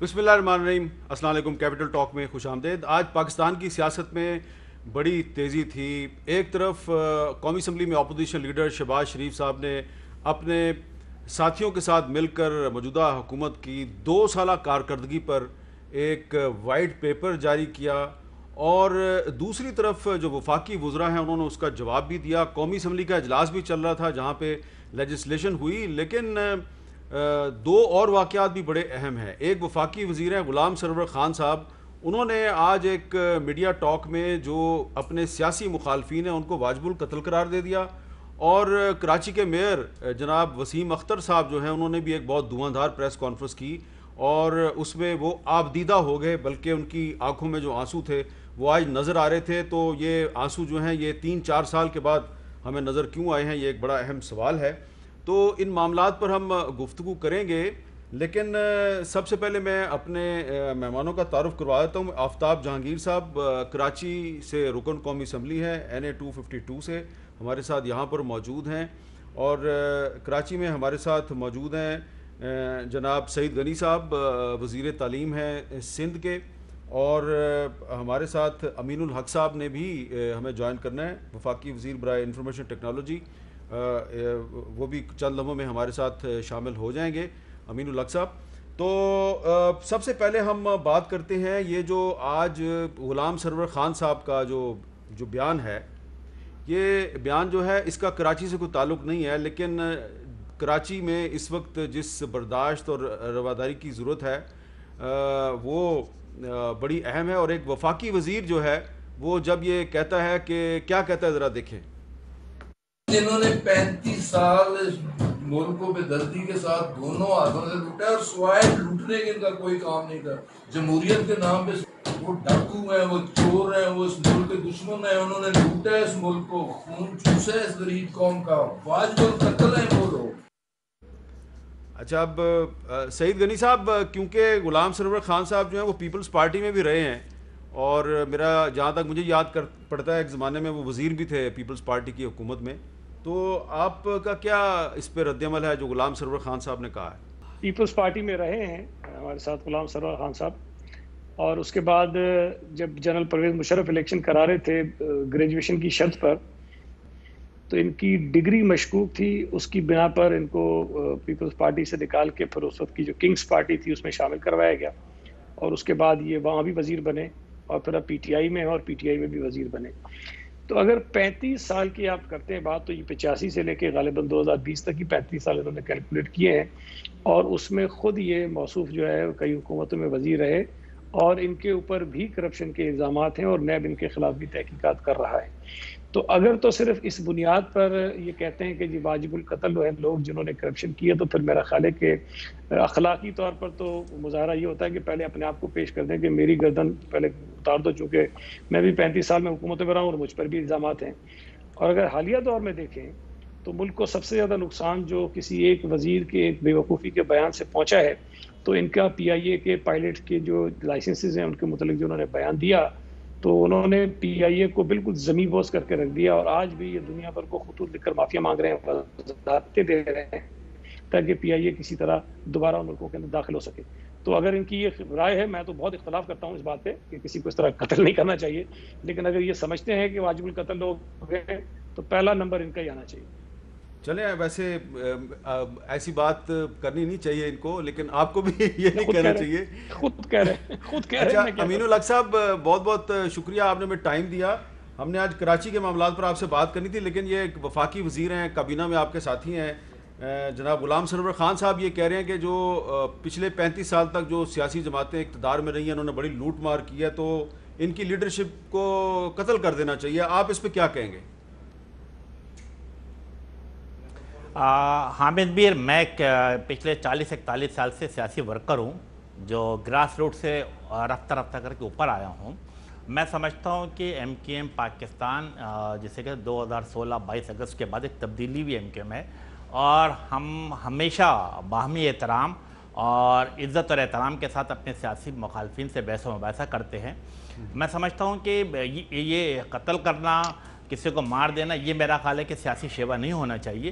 بسم اللہ الرحمن الرحیم، السلام علیکم۔ کیپٹل ٹاک میں خوش آمدید۔ آج پاکستان کی سیاست میں بڑی تیزی تھی۔ ایک طرف قومی اسمبلی میں اپوزیشن لیڈر شہباز شریف صاحب نے اپنے ساتھیوں کے ساتھ مل کر موجودہ حکومت کی 2 سالہ کارکردگی پر ایک وائٹ پیپر جاری کیا، اور دوسری طرف جو وفاقی وزراء ہیں انہوں نے اس کا جواب بھی دیا۔ قومی اسمبلی کا اجلاس بھی چل رہا تھا جہاں پہ لیجسلیشن ہوئی، لیکن دو اور واقعات بھی بڑے اہم ہیں۔ ایک وفاقی وزیر ہیں غلام سرور خان صاحب، انہوں نے آج ایک میڈیا ٹاک میں جو اپنے سیاسی مخالفین ہیں ان کو واجب القتل قرار دے دیا، اور کراچی کے میئر جناب وسیم اختر صاحب جو ہیں انہوں نے بھی ایک بہت دھواں پریس کانفرنس کی، اور اس میں وہ آبدیدہ ہو گئے، بلکہ ان کی آنکھوں میں جو آنسو تھے وہ آج نظر آ رہے تھے۔ تو یہ آنسو جو ہیں یہ 3-4 سال کے بعد ہمیں نظر کیوں آئے ہیں، یہ ایک بڑا اہم سوال ہے۔ تو ان معاملات پر ہم گفتگو کریں گے، لیکن سب سے پہلے میں اپنے مہمانوں کا تعارف کروا دیتا ہوں۔ آفتاب جہانگیر صاحب کراچی سے رکن قومی اسمبلی ہے، NA 252 سے ہمارے ساتھ یہاں پر موجود ہیں، اور کراچی میں ہمارے ساتھ موجود ہیں جناب سعید غنی صاحب، وزیر تعلیم ہیں سندھ کے، اور ہمارے ساتھ امین الحق صاحب نے بھی ہمیں جوائن کرنا ہے، وفاقی وزیر برائے انفارمیشن ٹیکنالوجی، وہ بھی چند لمحوں میں ہمارے ساتھ شامل ہو جائیں گے، امین الحق صاحب۔ تو سب سے پہلے ہم بات کرتے ہیں یہ جو آج غلام سرور خان صاحب کا جو بیان ہے، یہ بیان جو ہے اس کا کراچی سے کوئی تعلق نہیں ہے، لیکن کراچی میں اس وقت جس برداشت اور رواداری کی ضرورت ہے وہ بڑی اہم ہے، اور ایک وفاقی وزیر جو ہے وہ جب یہ کہتا ہے کہ کیا کہتا ہے ذرا دیکھیں۔ جنہوں نے 35 سال ملک کو بے دردی کے ساتھ دونوں ہاتھوں سے لوٹا ہے، اور سوائے لوٹنے کے ان کا کوئی کام نہیں تھا۔ جمہوریت کے نام پہ وہ ڈاکو ہیں، وہ چور ہیں، وہ اس ملک کے دشمن ہیں، انہوں نے لوٹا ہے اس ملک کو، خون چوسا ہے اس غریب قوم کا، واجب القتل ہیں وہ لوگ۔ اچھا، اب سعید غنی صاحب، کیونکہ غلام سرور خان صاحب جو ہیں وہ پیپلز پارٹی میں بھی رہے ہیں، اور میرا جہاں تک مجھے یاد پڑتا ہے ایک زمانے میں وہ وزیر بھی تھے پیپلز پارٹی کی حکومت میں، تو آپ کا کیا اس پہ رد عمل ہے جو غلام سرور خان صاحب نے کہا ہے؟ پیپلز پارٹی میں رہے ہیں ہمارے ساتھ غلام سرور خان صاحب، اور اس کے بعد جب جنرل پرویز مشرف الیکشن کرا رہے تھے گریجویشن کی شرط پر، تو ان کی ڈگری مشکوک تھی، اس کی بنا پر ان کو پیپلز پارٹی سے نکال کے پھر اس وقت کی جو کنگز پارٹی تھی اس میں شامل کروایا گیا، اور اس کے بعد یہ وہاں بھی وزیر بنے، اور پھر اب PTI میں اور PTI میں بھی وزیر بنے۔ تو اگر 35 سال کی آپ کرتے ہیں بات، تو یہ 85 سے لے کے غالباً 2020 تک کی 35 سال انہوں نے کیلکولیٹ کیے ہیں، اور اس میں خود یہ موصوف جو ہے کئی حکومتوں میں وزیر رہے، اور ان کے اوپر بھی کرپشن کے الزامات ہیں، اور نیب ان کے خلاف بھی تحقیقات کر رہا ہے۔ تو اگر تو صرف اس بنیاد پر یہ کہتے ہیں کہ جی واجب القتل ہے لوگ جنہوں نے کرپشن کیا، تو پھر میرا خیال ہے کہ اخلاقی طور پر تو مظاہرہ یہ ہوتا ہے کہ پہلے اپنے آپ کو پیش کر دیں کہ میری گردن پہلے اتار دو، چونکہ میں بھی 35 سال میں حکومتوں میں رہا ہوں اور مجھ پر بھی الزامات ہیں۔ اور اگر حالیہ دور میں دیکھیں تو ملک کو سب سے زیادہ نقصان جو کسی ایک وزیر کے ایک بے وقوفی کے بیان سے پہنچا ہے، تو ان کا PIA کے پائلٹ کے جو لائسنسز ہیں ان کے متعلق جو انہوں نے بیان دیا، تو انہوں نے PIA کو بالکل زمین بوس کر کے رکھ دیا، اور آج بھی یہ دنیا بھر کو خطوط لکھ کر معافیا مانگ رہے ہیں، وضاحتیں دے رہے ہیں، تاکہ PIA کسی طرح دوبارہ ان ملکوں کے اندر داخل ہو سکے۔ تو اگر ان کی یہ رائے ہے، میں تو بہت اختلاف کرتا ہوں اس بات پہ کہ کسی کو اس طرح قتل نہیں کرنا چاہیے، لیکن اگر یہ سمجھتے ہیں کہ واجب القتل لوگ ہیں تو پہلا نمبر ان کا ہی آنا چاہیے۔ چلیں، ویسے ایسی بات کرنی نہیں چاہیے ان کو، لیکن آپ کو بھی یہ نہیں کہنا چاہیے۔ خود کہہ رہے اچھا ہیں۔ امین الحق صاحب، بہت بہت شکریہ، آپ نے ہمیں ٹائم دیا۔ ہم نے آج کراچی کے معاملات پر آپ سے بات کرنی تھی، لیکن یہ ایک وفاقی وزیر ہیں، کابینہ میں آپ کے ساتھی ہیں جناب غلام سرور خان صاحب، یہ کہہ رہے ہیں کہ جو پچھلے 35 سال تک جو سیاسی جماعتیں اقتدار میں رہی ہیں انہوں نے بڑی لوٹ مار کی ہے، تو ان کی لیڈرشپ کو قتل کر دینا چاہیے۔ آپ اس پہ کیا کہیں گے؟ حامد میر، میں پچھلے 40-41 سال سے سیاسی ورکر ہوں، جو گراس روٹ سے رفتہ رفتہ کر کے اوپر آیا ہوں۔ میں سمجھتا ہوں کہ MQM پاکستان، جسے کہ 2016-22 اگست کے بعد ایک تبدیلی بھی MQM ہے، اور ہم ہمیشہ باہمی احترام اور عزت اور احترام کے ساتھ اپنے سیاسی مخالفین سے بحث و مباحثہ کرتے ہیں۔ میں سمجھتا ہوں کہ یہ قتل کرنا، کسی کو مار دینا، یہ میرا خیال ہے کہ سیاسی شیوا نہیں ہونا چاہیے۔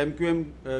MQM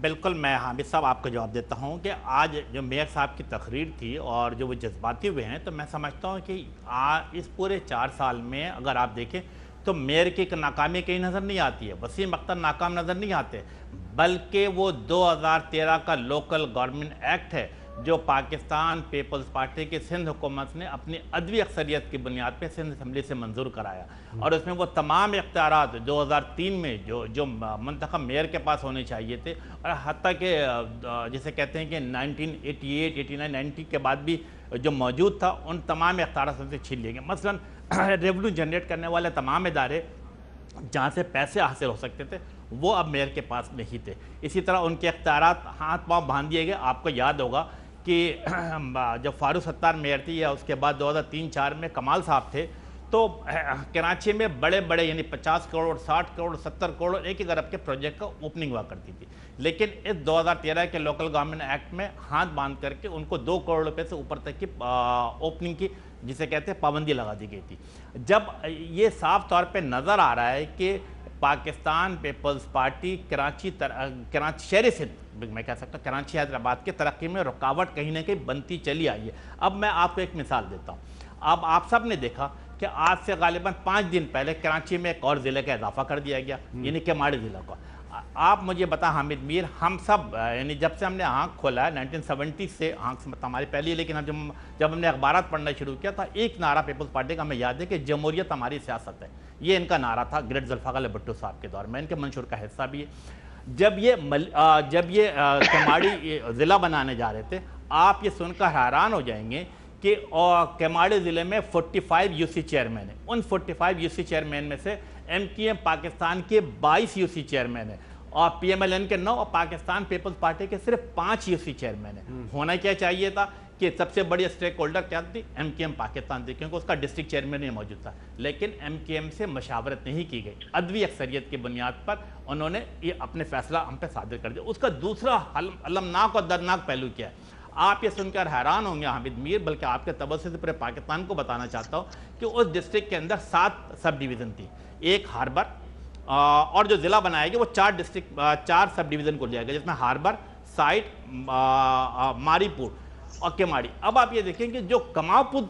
بالکل میں حامد صاحب آپ کو جواب دیتا ہوں کہ آج جو میئر صاحب کی تقریر تھی اور جو وہ جذباتی ہوئے ہیں، تو میں سمجھتا ہوں کہ اس پورے 4 سال میں اگر آپ دیکھیں تو میئر کی ناکامی کہیں نظر نہیں آتی ہے، وسیم اختر ناکام نظر نہیں آتے، بلکہ وہ 2013 کا لوکل گورنمنٹ ایکٹ ہے جو پاکستان پیپلز پارٹی کی سندھ حکومت نے اپنی عدوی اکثریت کی بنیاد پہ سندھ اسمبلی سے منظور کرایا، اور اس میں وہ تمام اختیارات 2003 میں جو منتخب میئر کے پاس ہونے چاہیے تھے، اور حتیٰ کہ جسے کہتے ہیں کہ 1988 89 90 کے بعد بھی جو موجود تھا، ان تمام اختیارات سے چھین لیے گئے۔ مثلا ریونیو جنریٹ کرنے والے تمام ادارے جہاں سے پیسے حاصل ہو سکتے تھے وہ اب میئر کے پاس نہیں تھے، اسی طرح ان کے اختیارات ہاتھ پاؤں باندھ دیے گئے۔ آپ کو یاد ہوگا کہ جب فاروق ستار میئر تھی یا اس کے بعد 2003-04 میں کمال صاحب تھے، تو کراچی میں بڑے بڑے یعنی 50 کروڑ 60 کروڑ 70 کروڑ 1 ارب کے پروجیکٹ کا اوپننگ ہوا کرتی تھی، لیکن اس 2013 کے لوکل گورنمنٹ ایکٹ میں ہاتھ باندھ کر کے ان کو 2 کروڑ روپے سے اوپر تک کی اوپننگ کی جسے کہتے ہیں پابندی لگا دی گئی تھی۔ جب یہ صاف طور پہ نظر آ رہا ہے کہ پاکستان پیپلز پارٹی کراچی شہر سندھ میں کہہ سکتا ہوں کراچی حیدرآباد کی ترقی میں رکاوٹ کہیں نہ کہیں بنتی چلی آئی ہے۔ اب میں آپ کو ایک مثال دیتا ہوں، اب آپ سب نے دیکھا کہ آج سے غالباً 5 دن پہلے کراچی میں ایک اور ضلع کا اضافہ کر دیا گیا، یعنی کیماڑی ضلع کا۔ آپ مجھے بتا حامد میر، ہم سب یعنی جب سے ہم نے آنکھ کھولا ہے 1970 سے، آنکھ ہماری پہلی ہے، لیکن جب ہم نے اخبارات پڑھنا شروع کیا تھا، ایک نعرہ پیپلز پارٹی کا ہمیں یاد ہے کہ جمہوریت ہماری سیاست ہے، یہ ان کا نعرہ تھا گریٹ ذوالفقار علی بھٹو صاحب کے دور میں، ان کے منشور کا حصہ بھی ہے۔ جب یہ کیماڑی ضلع بنانے جا رہے تھے، آپ یہ سن کر حیران ہو جائیں گے کہ کیماڑی ضلع میں 45 یو سی چیئرمین ہیں، ان 45 یو سی چیئرمین میں سے ایم کیو ایم پاکستان کے 22 یو سی چیئرمین ہیں، اور پی ایم ایل این کے 9 اور پاکستان پیپلز پارٹی کے صرف 5 یو سی چیئرمین ہیں۔ ہونا کیا چاہیے تھا کہ سب سے بڑی اسٹیک ہولڈر کیا تھی؟ ایم کیو ایم پاکستان تھی، کیونکہ اس کا ڈسٹرکٹ چیئرمین نہیں موجود تھا، لیکن ایم کیو ایم سے مشاورت نہیں کی گئی، عدوی اکثریت کی بنیاد پر انہوں نے یہ اپنے فیصلہ ہم پہ صادر کر دیا۔ اس کا دوسرا المناک اور دردناک پہلو کیا ہے؟ آپ یہ سن کر حیران ہوں گے حامد میر، بلکہ آپ کے توسط سے پورے پاکستان کو بتانا چاہتا ہوں کہ اس ڈسٹرکٹ کے اندر 7 سب ڈویژن تھی، ایک ہاربر، اور جو ضلع بنایا گیا وہ 4 سب ڈویژن کو لیا گیا، جس میں ہاربر، سائٹ، ماری پور اور کیماڑی۔ اب آپ یہ دیکھیں کہ جو کماؤ پور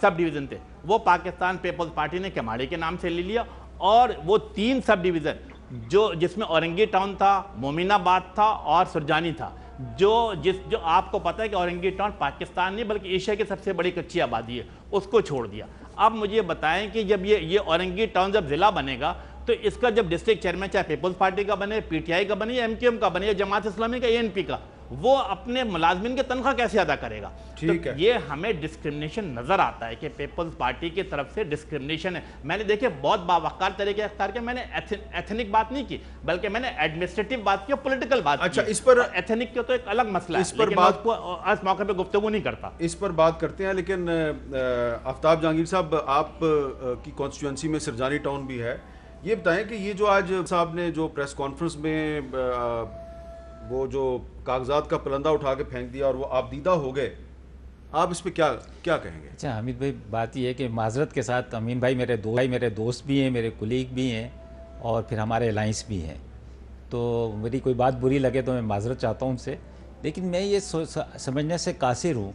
سب ڈویژن تھے وہ پاکستان پیپلز پارٹی نے کیماڑی کے نام سے لے لیا، اور وہ 3 سب ڈویژن جس میں اورنگی ٹاؤن تھا، مومن آباد تھا اور سرجانی تھا، جو آپ کو پتہ ہے کہ اورنگی ٹاؤن پاکستان نہیں بلکہ ایشیا کی سب سے بڑی کچی آبادی ہے، اس کو چھوڑ دیا۔ اب مجھے بتائیں کہ جب یہ اورنگی ٹاؤن جب ضلع بنے گا تو اس کا جب ڈسٹرکٹ چیئرمین چاہے پیپلز پارٹی کا بنے، پی ٹی آئی کا بنے، یا ایم کیو ایم کا بنے، یا جماعت اسلامی کا، اے این پی کا، وہ اپنے ملازمین کی تنخواہ کیسے ادا کرے گا؟ تو یہ ہمیں ڈسکرمنیشن نظر آتا ہے کہ پیپلز پارٹی کی طرف سے ڈسکرمنیشن ہے۔ میں نے دیکھے بہت باوقار طریقے اختیار کیا، میں نے ایتھنک بات نہیں کی بلکہ میں نے ایڈمنسٹریٹو بات کی اور پولیٹیکل بات کی۔ اچھا، اس پر ایتھنک کا تو ایک الگ مسئلہ ہے، لیکن میں اس کو اس موقع پہ گفتگو نہیں کرتا، اس پر بات کرتے ہیں۔ لیکن آفتاب جہانگیر صاحب، آپ کی کانسٹیچوئنسی میں سرجانی ٹاؤن بھی ہے، یہ بتائیں کہ یہ جو آج صاحب نے جو پریس کانفرنس میں وہ جو کاغذات کا پلندہ اٹھا کے پھینک دیا اور وہ آپ دیدہ ہو گئے، آپ اس پہ کیا کہیں گے؟ اچھا حمید بھائی، بات یہ ہے کہ معذرت کے ساتھ امین بھائی میرے دوست بھی ہیں، میرے کولیگ بھی ہیں، اور پھر ہمارے الائنس بھی ہیں، تو میری کوئی بات بری لگے تو میں معذرت چاہتا ہوں ان سے، لیکن میں یہ سمجھنے سے قاصر ہوں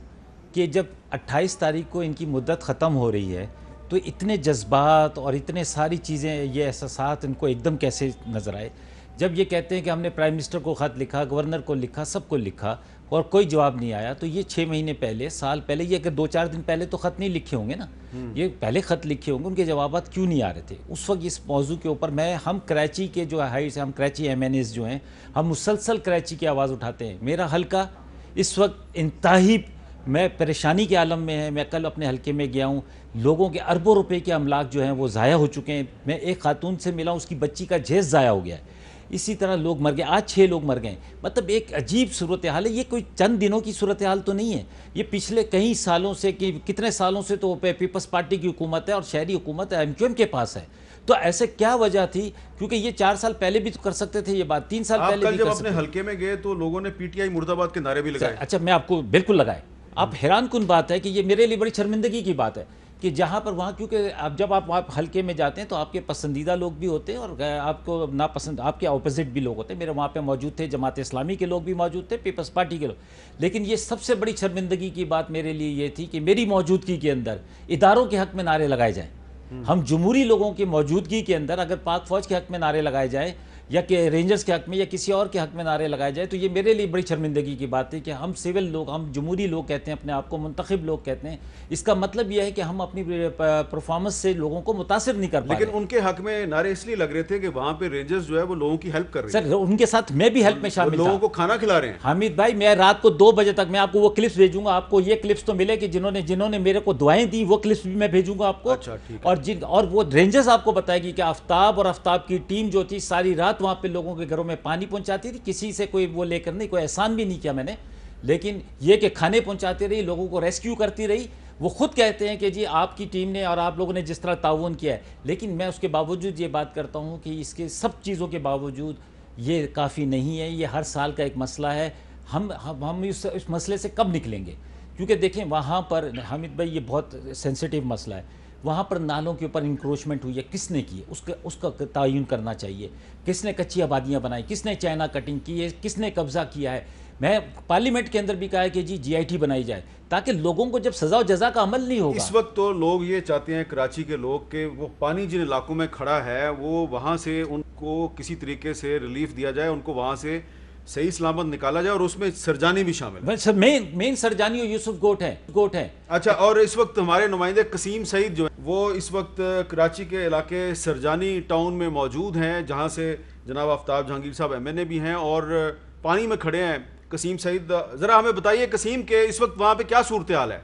کہ جب 28 تاریخ کو ان کی مدت ختم ہو رہی ہے تو اتنے جذبات اور اتنے ساری چیزیں، یہ احساسات ان کو ایک دم کیسے نظر آئے؟ جب یہ کہتے ہیں کہ ہم نے پرائم منسٹر کو خط لکھا، گورنر کو لکھا، سب کو لکھا اور کوئی جواب نہیں آیا، تو یہ 6 مہینے پہلے، سال پہلے، یہ اگر 2-4 دن پہلے تو خط نہیں لکھے ہوں گے نا، یہ پہلے خط لکھے ہوں گے، ان کے جوابات کیوں نہیں آ رہے تھے اس وقت اس موضوع کے اوپر؟ ہم کراچی کے جو ہائٹس، ہم کراچی ایم این ایز جو ہیں، ہم مسلسل کراچی کی آواز اٹھاتے ہیں۔ میرا حلقہ اس وقت انتہائی میں پریشانی کے عالم میں ہے، میں کل اپنے حلقے میں گیا ہوں، لوگوں کے اربوں روپے کے املاک جو ہیں وہ ضائع ہو چکے ہیں، میں ایک خاتون سے ملا، اس کی بچی کا جہیز ضائع ہو گیا ہے، اسی طرح لوگ مر گئے، آج 6 لوگ مر گئے، مطلب ایک عجیب صورتحال ہے، یہ کوئی چند دنوں کی صورتحال تو نہیں ہے، یہ پچھلے کئی سالوں سے، کتنے سالوں سے تو پیپلز پارٹی کی حکومت ہے اور شہری حکومت ایم کیو ایم کے پاس ہے، تو ایسے کیا وجہ تھی؟ کیونکہ یہ 4 سال پہلے بھی تو کر سکتے تھے یہ بات، 3 سال پہلے بھی کر سکتے تھے۔ آپ کل جب اپنے حلقے میں گئے تو لوگوں نے پی ٹی آئی مرد آباد کے نعرے بھی لگائے۔ اچھا، میں آپ کو بالکل لگائے، آپ حیران کن بات ہے کہ یہ میرے لیے بڑی شرمندگی کی بات ہے کہ جہاں پر وہاں، کیونکہ اب جب آپ وہاں حلقے میں جاتے ہیں تو آپ کے پسندیدہ لوگ بھی ہوتے ہیں اور آپ کو ناپسند آپ کے اپوزٹ بھی لوگ ہوتے ہیں. میرے وہاں پہ موجود تھے جماعت اسلامی کے لوگ بھی موجود تھے، پیپلز پارٹی کے لوگ. لیکن یہ سب سے بڑی شرمندگی کی بات میرے لیے یہ تھی کہ میری موجودگی کے اندر اداروں کے حق میں نعرے لگائے جائیں. ہم جمہوری لوگوں کی موجودگی کے اندر اگر پاک فوج کے حق میں نعرے لگائے جائیں یا کہ رینجرز کے حق میں یا کسی اور کے حق میں نعرے لگائے جائے تو یہ میرے لیے بڑی شرمندگی کی بات ہے کہ ہم سول لوگ، ہم جمہوری لوگ کہتے ہیں اپنے آپ کو، منتخب لوگ کہتے ہیں. اس کا مطلب یہ ہے کہ ہم اپنی پرفارمنس سے لوگوں کو متاثر نہیں کر پا رہے. لیکن ان کے حق میں نعرے اس لیے لگ رہے تھے کہ وہاں پہ رینجرز جو ہے وہ لوگوں کی ہیلپ کر رہے ہیں. سر ان کے ساتھ میں بھی ہیلپ میں شامل تھا، لوگوں کو کھانا کھلا رہے ہیں. حامد بھائی میں رات کو 2 بجے تک، میں آپ کو وہ کلپس بھیجوں گا، آپ کو یہ کلپس تو ملے کہ جنہوں نے میرے کو دعائیں دی، وہ کلپس بھی میں بھیجوں گا آپ کو. اور وہ رینجرز آپ کو بتائے گی کہ آفتاب اور آفتاب کی ٹیم جو تھی ساری رات وہاں پہ لوگوں کے گھروں میں پانی پہنچاتی تھی. کسی سے کوئی وہ لے کر نہیں، کوئی احسان بھی نہیں کیا میں نے، لیکن یہ کہ کھانے پہنچاتی رہی، لوگوں کو ریسکیو کرتی رہی. وہ خود کہتے ہیں کہ جی آپ کی ٹیم نے اور آپ لوگوں نے جس طرح تعاون کیا ہے. لیکن میں اس کے باوجود یہ بات کرتا ہوں کہ اس کے سب چیزوں کے باوجود یہ کافی نہیں ہے. یہ ہر سال کا ایک مسئلہ ہے. ہم اس مسئلے سے کب نکلیں گے؟ کیونکہ دیکھیں وہاں پر حامد بھائی یہ بہت سینسیٹیو مسئلہ ہے. وہاں پر نالوں کے اوپر انکروچمنٹ ہوئی ہے، کس نے کی ہے اس کا تعین کرنا چاہیے. کس نے کچی آبادیاں بنائی، کس نے چائنا کٹنگ کی ہے، کس نے قبضہ کیا ہے. میں پارلیمنٹ کے اندر بھی کہا ہے کہ جی آئی ٹی بنائی جائے تاکہ لوگوں کو جب سزا و جزا کا عمل نہیں ہوگا. اس وقت تو لوگ یہ چاہتے ہیں کراچی کے لوگ کہ وہ پانی جن علاقوں میں کھڑا ہے وہ وہاں سے ان کو کسی طریقے سے ریلیف دیا جائے، ان کو وہاں سے صحیح سلامت نکالا جائے، اور اس میں سرجانی بھی شامل ہے. مین سرجانی یوسف گوٹ ہے. اچھا، اور اس وقت ہمارے نمائندے قسیم سعید جو ہیں وہ اس وقت کراچی کے علاقے سرجانی ٹاؤن میں موجود ہیں، جہاں سے جناب آفتاب جہانگیر صاحب ایم این اے بھی ہیں اور پانی میں کھڑے ہیں. قسیم سعید ذرا ہمیں بتائیے قسیم کہ اس وقت وہاں پہ کیا صورتحال ہے؟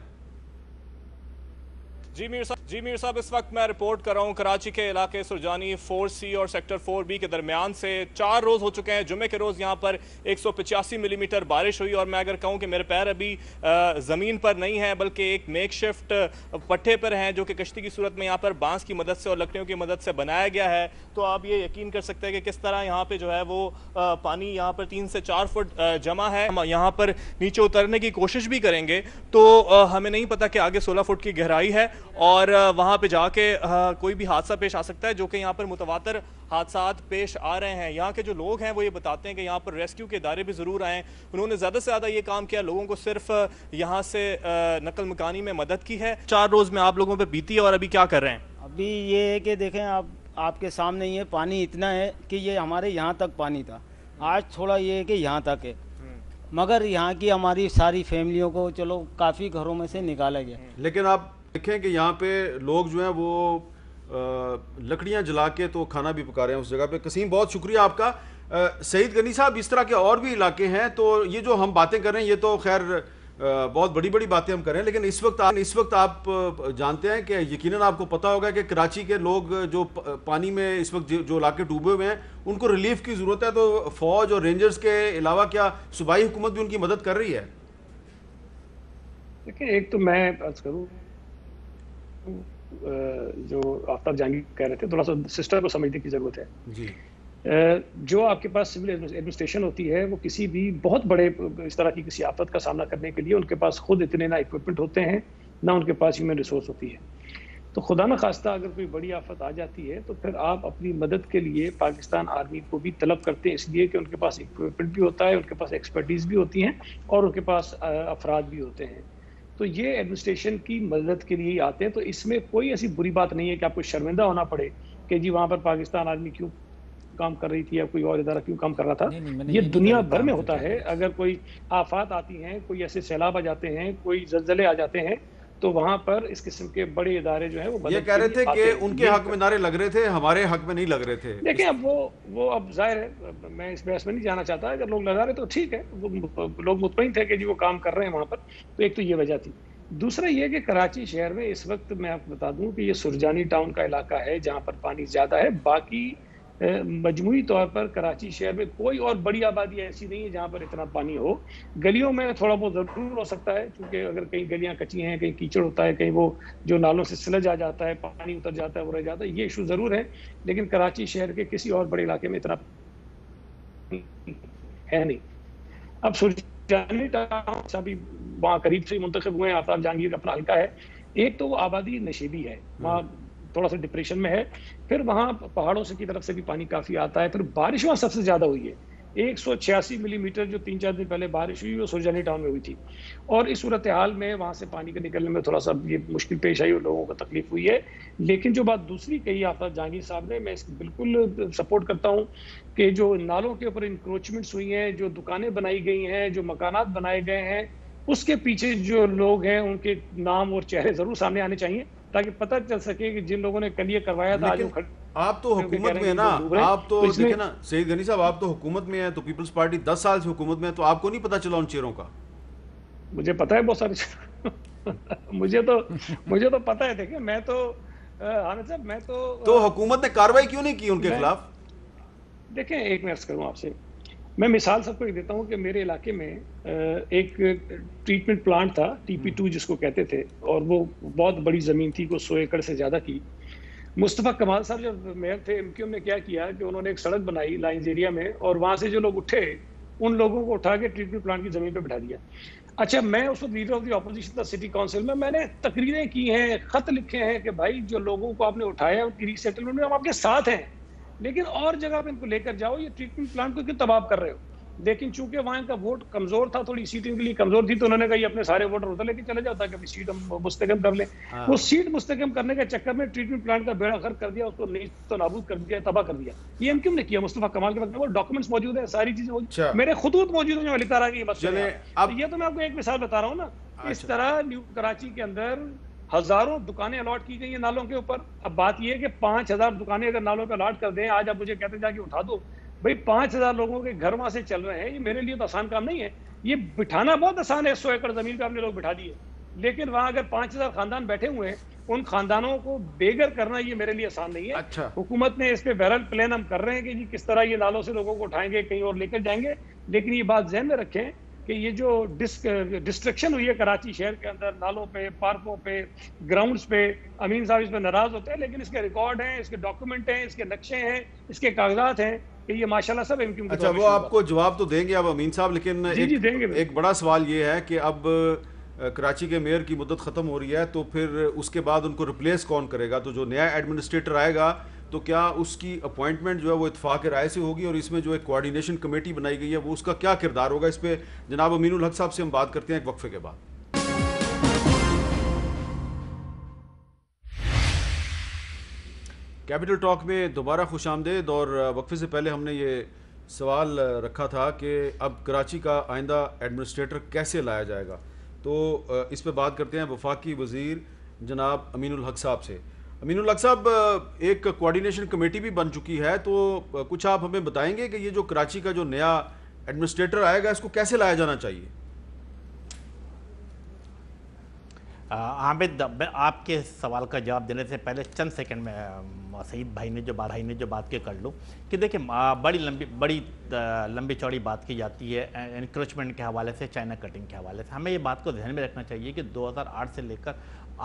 جی میر صاحب، اس وقت میں رپورٹ کر رہا ہوں کراچی کے علاقے سرجانی 4C اور سیکٹر 4B کے درمیان سے. 4 روز ہو چکے ہیں. جمعے کے روز یہاں پر 185 ملی میٹر بارش ہوئی، اور میں اگر کہوں کہ میرے پیر ابھی زمین پر نہیں ہیں بلکہ ایک میک شفٹ پٹھے پر ہیں جو کہ کشتی کی صورت میں یہاں پر بانس کی مدد سے اور لکڑیوں کی مدد سے بنایا گیا ہے. تو آپ یہ یقین کر سکتے ہیں کہ کس طرح یہاں پہ جو ہے وہ پانی یہاں پر 3 سے 4 فٹ جمع ہے. ہم یہاں پر نیچے اترنے کی کوشش بھی کریں گے تو ہمیں نہیں پتا کہ آگے 16 فٹ کی گہرائی ہے، اور وہاں پہ جا کے کوئی بھی حادثہ پیش آ سکتا ہے، جو کہ یہاں پر متواتر حادثات پیش آ رہے ہیں. یہاں کے جو لوگ ہیں وہ یہ بتاتے ہیں کہ یہاں پر ریسکیو کے ادارے بھی ضرور آئیں. انہوں نے زیادہ سے زیادہ یہ کام کیا، لوگوں کو صرف یہاں سے نقل مکانی میں مدد کی ہے. 4 روز میں آپ لوگوں پہ بیتی ہے، اور ابھی کیا کر رہے ہیں؟ ابھی یہ ہے کہ دیکھیں آپ کے سامنے یہ پانی اتنا ہے کہ یہ ہمارے یہاں تک پانی تھا، آج تھوڑا یہ ہے کہ یہاں تک ہے، مگر یہاں کی ہماری ساری فیملیوں کو چلو کافی گھروں میں سے نکالا گیا. لیکن آپ دیکھیں کہ یہاں پہ لوگ جو ہیں وہ لکڑیاں جلا کے تو کھانا بھی پکا رہے ہیں اس جگہ پہ. قسیم بہت شکریہ آپ کا. سعید غنی صاحب، اس طرح کے اور بھی علاقے ہیں، تو یہ جو ہم باتیں کر رہے ہیں یہ تو خیر بہت بڑی بڑی باتیں ہم کر رہے ہیں، لیکن اس وقت آپ جانتے ہیں کہ یقیناً آپ کو پتہ ہوگا کہ کراچی کے لوگ جو پانی میں اس وقت جو علاقے ڈوبے ہوئے ہیں ان کو ریلیف کی ضرورت ہے. تو فوج اور رینجرز کے علاوہ کیا صوبائی حکومت بھی ان کی مدد کر رہی ہے؟ دیکھیں، ایک تو میں عرض کروں جو آفتاب جہانگیر کہہ رہے تھے، تھوڑا سا سسٹم کو سمجھنے کی ضرورت ہے. جی، جو آپ کے پاس سول ایڈمنسٹریشن ہوتی ہے وہ کسی بھی بہت بڑے اس طرح کی کسی آفت کا سامنا کرنے کے لیے ان کے پاس خود اتنے نہ اکوپمنٹ ہوتے ہیں، نہ ان کے پاس ہیومن ریسورس ہوتی ہے. تو خدا نہ خواستہ اگر کوئی بڑی آفت آ جاتی ہے تو پھر آپ اپنی مدد کے لیے پاکستان آرمی کو بھی طلب کرتے ہیں، اس لیے کہ ان کے پاس اکوپمنٹ بھی ہوتا ہے، ان کے پاس ایکسپرٹیز بھی ہوتی ہیں، اور ان کے پاس افراد بھی ہوتے ہیں. تو یہ ایڈمنسٹریشن کی مدد کے لیے آتے ہیں. تو اس میں کوئی ایسی بری بات نہیں ہے کہ آپ کو شرمندہ ہونا پڑے کہ جی وہاں پر پاکستان آرمی کیوں کام کر رہی تھی یا کوئی اور ادارہ کیوں کام کر رہا تھا. یہ دنیا بھر میں ہوتا ہے. اگر کوئی آفات آتی ہیں، کوئی ایسے سیلاب آ جاتے ہیں، کوئی زلزلے آ جاتے ہیں، تو وہاں پر اس قسم کے بڑے ادارے جو ہیں وہ یہ کہہ رہے تھے کہ ان کے حق میں نعرے لگ رہے تھے، ہمارے حق میں نہیں لگ رہے تھے. دیکھیں اب وہ اب ظاہر ہے، میں اس بحث میں نہیں جانا چاہتا. اگر لوگ لگا رہے تو ٹھیک ہے، لوگ مطمئن تھے کہ جی وہ کام کر رہے ہیں وہاں پر. تو ایک تو یہ وجہ تھی. دوسرا یہ کہ کراچی شہر میں اس وقت میں آپ کو بتا دوں کہ یہ سرجانی ٹاؤن کا علاقہ ہے جہاں پر پانی زیادہ ہے. باقی مجموعی طور پر کراچی شہر میں کوئی اور بڑی آبادی ایسی نہیں ہے جہاں پر اتنا پانی ہو. گلیوں میں تھوڑا بہت ضرور ہو سکتا ہے، کیونکہ اگر کہیں گلیاں کچی ہیں، کہیں کیچڑ ہوتا ہے، کہیں وہ جو نالوں سے سلج آ جاتا ہے، پانی اتر جاتا ہے، وہ رہ جاتا ہے، یہ ایشو ضرور ہے. لیکن کراچی شہر کے کسی اور بڑے علاقے میں اتنا ہے نہیں. اب سرجانی ٹاؤن ابھی وہاں قریب سے منتخب ہوئے ہیں، آفتاب جہانگیر اپنا حلقہ ہے. ایک تو وہ آبادی نشیبی ہے, وہاں تھوڑا سا ڈپریشن میں ہے, پھر وہاں پہاڑوں سے کی طرف سے بھی پانی کافی آتا ہے, پھر بارش وہاں سب سے زیادہ ہوئی ہے, 186 ملی میٹر جو 3-4 دن پہلے بارش ہوئی وہ سرجانی ٹاؤن میں ہوئی تھی, اور اس صورتحال میں وہاں سے پانی کے نکلنے میں تھوڑا سا یہ مشکل پیش آئی اور لوگوں کو تکلیف ہوئی ہے. لیکن جو بات دوسری کہی آفتاب جہانگیر صاحب نے, میں اس کی بالکل سپورٹ کرتا ہوں کہ جو نالوں کے اوپر انکروچمنٹس ہوئی ہیں, جو دکانیں بنائی گئی ہیں, جو مکانات بنائے گئے ہیں, اس کے پیچھے جو لوگ ہیں ان کے نام اور چہرے ضرور سامنے آنے چاہیے تاکہ پتہ چل سکے کہ جن لوگوں نے کل یہ کروایا تھا آج وہ آپ تو حکومت میں ہیں نا, آپ تو دیکھیں نا سعید غنی صاحب, آپ تو حکومت میں ہیں, تو پیپلز پارٹی 10 سال سے حکومت میں ہے, تو آپ کو نہیں پتا چلا ان چہروں کا؟ مجھے پتا ہے بہت سارے مجھے تو پتا ہے. دیکھیں میں تو حامد صاحب میں تو حکومت نے کاروائی کیوں نہیں کی ان کے خلاف؟ دیکھیں ایک میں عرض کروں آپ سے, میں مثال سب کو ایک دیتا ہوں کہ میرے علاقے میں ایک ٹریٹمنٹ پلانٹ تھا TP2 جس کو کہتے تھے, اور وہ بہت بڑی زمین تھی, کو 100 ایکڑ سے زیادہ کی. مصطفیٰ کمال صاحب جب میئر تھے MQM نے کیا کیا کہ انہوں نے ایک سڑک بنائی لائنز ایریا میں, اور وہاں سے جو لوگ اٹھے ان لوگوں کو اٹھا کے ٹریٹمنٹ پلانٹ کی زمین پہ بٹھا دیا. اچھا میں اس وقت لیڈر آف دی اپوزیشن تھا سٹی کونسل میں نے تقریریں کی ہیں, خط لکھے ہیں کہ بھائی جو لوگوں کو آپ نے اٹھایا ان کی ری سیٹلمنٹ میں ہم آپ کے ساتھ ہیں, لیکن اور جگہ پہ ان کو لے کر جاؤ, یہ ٹریٹمنٹ پلانٹ کو کیوں تباہ کر رہے ہو. لیکن چونکہ وہاں ان کا ووٹ کمزور تھا, تھوڑی سیٹ ان کے لیے کمزور تھی, تو انہوں نے کہا یہ اپنے سارے ووٹر ادھر لے کے چلے جاؤ تاکہ اپنی سیٹ ہم مستحکم کر لیں. وہ سیٹ مستحکم کرنے کے چکر میں ٹریٹمنٹ پلانٹ کا بیڑا غرق کر دیا, اس کو نیست و نابود کر دیا, تباہ کر دیا. یہ MQM نے کیا, مصطفیٰ کمال کے وقت میں وہ ڈاکومنٹس موجود ہیں, ساری چیزیں موجود ہیں, میرے خطوط موجود ہیں جو میں لکھتا رہا کہ یہ مسئلہ ہے. یہ تو میں آپ کو ایک مثال بتا رہا ہوں نا. اس طرح نیو کراچی کے اندر ہزاروں دکانیں الاٹ کی گئی ہیں نالوں کے اوپر. اب بات یہ ہے کہ 5000 دکانیں اگر نالوں پہ الاٹ کر دیں, آج آپ مجھے کہتے جا کے اٹھا دو, بھائی 5000 لوگوں کے گھر وہاں سے چل رہے ہیں, یہ میرے لیے تو آسان کام نہیں ہے. یہ بٹھانا بہت آسان ہے, 100 ایکڑ زمین پہ آپ نے لوگ بٹھا دیے, لیکن وہاں اگر 5000 خاندان بیٹھے ہوئے ہیں, ان خاندانوں کو بے گھر کرنا یہ میرے لیے آسان نہیں ہے. حکومت نے اس پہ ویرل پلان ہم کر رہے ہیں کہ جی کس طرح یہ نالوں سے لوگوں کو اٹھائیں گے, کہیں اور لے کر جائیں گے. لیکن یہ بات ذہن میں رکھیں کہ یہ جو ڈسٹرکشن ہوئی ہے کراچی شہر کے اندر نالوں پہ, پارکوں پہ, گراؤنڈز پہ, امین صاحب اس پہ ناراض ہوتے ہیں, لیکن اس کے ریکارڈ ہیں, اس کے ڈاکومنٹ ہیں, اس کے نقشے ہیں, اس کے کاغذات ہیں کہ یہ ماشاءاللہ سب MQM کے. اچھا وہ آپ کو جواب تو دیں گے اب امین صاحب, لیکن ایک بڑا سوال یہ ہے کہ اب کراچی کے میئر کی مدت ختم ہو رہی ہے, تو پھر اس کے بعد ان کو ریپلیس کون کرے گا؟ تو جو نیا ایڈمنسٹریٹر آئے گا تو کیا اس کی اپوائنٹمنٹ جو ہے وہ اتفاق رائے سے ہوگی, اور اس میں جو ایک کوارڈینیشن کمیٹی بنائی گئی ہے وہ اس کا کیا کردار ہوگا؟ اس پہ جناب امین الحق صاحب سے ہم بات کرتے ہیں ایک وقفے کے بعد. کیپٹل ٹاک میں دوبارہ خوش آمدید. اور وقفے سے پہلے ہم نے یہ سوال رکھا تھا کہ اب کراچی کا آئندہ ایڈمنسٹریٹر کیسے لایا جائے گا, تو اس پہ بات کرتے ہیں وفاقی وزیر جناب امین الحق صاحب سے. امین الحق صاحب, ایک کوارڈینیشن کمیٹی بھی بن چکی ہے, تو کچھ آپ ہمیں بتائیں گے کہ یہ جو کراچی کا جو نیا ایڈمنسٹریٹر آئے گا اس کو کیسے لایا جانا چاہیے؟ حامد, آپ کے سوال کا جواب دینے سے پہلے چند سیکنڈ میں سعید بھائی نے جو بات کی کر لوں کہ دیکھیں بڑی لمبی چوڑی بات کی جاتی ہے انکروچمنٹ کے حوالے سے, چائنا کٹنگ کے حوالے سے. ہمیں یہ بات کو ذہن میں رکھنا چاہیے کہ 2008 سے لے کر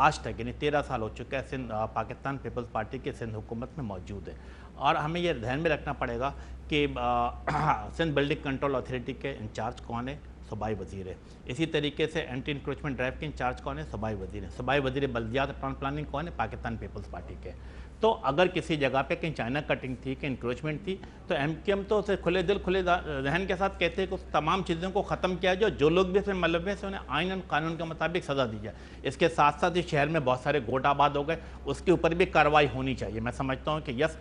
آج تک یعنی 13 سال ہو چکا ہے پاکستان پیپلز پارٹی کے سندھ حکومت میں موجود ہے, اور ہمیں یہ ذہن میں رکھنا پڑے گا کہ سندھ بلڈنگ کنٹرول اتھارٹی کے انچارج کون ہے؟ صوبائی وزیر ہے. اسی طریقے سے اینٹی انکروچمنٹ ڈرائیو کے انچارج کون ہے؟ صوبائی وزیر ہے. صوبائی وزیر بلدیات ٹاؤن پلاننگ کون ہے؟ پاکستان پیپلز پارٹی کے. تو اگر کسی جگہ پہ کہیں چائنا کٹنگ تھی, کہ انکروچمنٹ تھی, تو MQM تو اسے کھلے دل کھلے ذہن کے ساتھ کہتے ہیں کہ اس تمام چیزوں کو ختم کیا جائے, جو لوگ بھی اس میں ملوث ہیں انہیں آئین اور قانون کے مطابق سزا دی جائے. اس کے ساتھ ساتھ اس شہر میں بہت سارے گوٹ آباد ہو گئے, اس کے اوپر بھی کارروائی ہونی چاہیے. میں سمجھتا ہوں کہ یس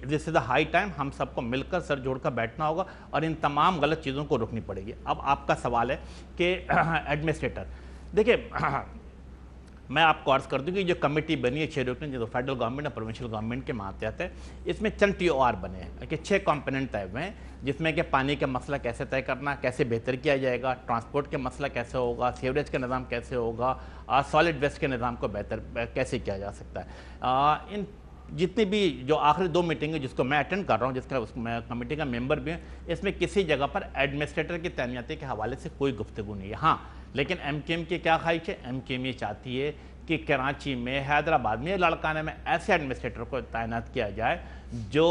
دس از اے ہائی ٹائم, ہم سب کو مل کر سر جوڑ کر بیٹھنا ہوگا اور ان تمام غلط چیزوں کو روکنی پڑے گی. اب آپ کا سوال ہے کہ ایڈمنسٹریٹر, دیکھیں میں آپ کو عرض کر دوں کہ جو کمیٹی بنی ہے 6 رکن جو فیڈرل گورنمنٹ اور پروونشل گورنمنٹ کے ماتحت ہے, اس میں چند TOR بنے ہیں کہ 6 کمپوننٹ طے ہوئے ہیں, جس میں کہ پانی کا مسئلہ کیسے طے کرنا, کیسے بہتر کیا جائے گا, ٹرانسپورٹ کے مسئلہ کیسے ہوگا, سیوریج کا نظام کیسے ہوگا, سالڈ ویسٹ کے نظام کو بہتر کیسے کیا جا سکتا ہے. ان جتنی بھی جو آخری 2 میٹنگیں جس کو میں اٹینڈ کر رہا ہوں, جس کا میں کمیٹی کا ممبر بھی ہوں, اس میں کسی جگہ پر ایڈمنسٹریٹر کی تعیناتی کے حوالے سے کوئی گفتگو نہیں ہے. ہاں لیکن MQM کی کیا خواہش ہے؟ MQM یہ چاہتی ہے کہ کراچی میں, حیدرآباد میں, لاڑکانہ میں ایسے ایڈمنسٹریٹر کو تعینات کیا جائے جو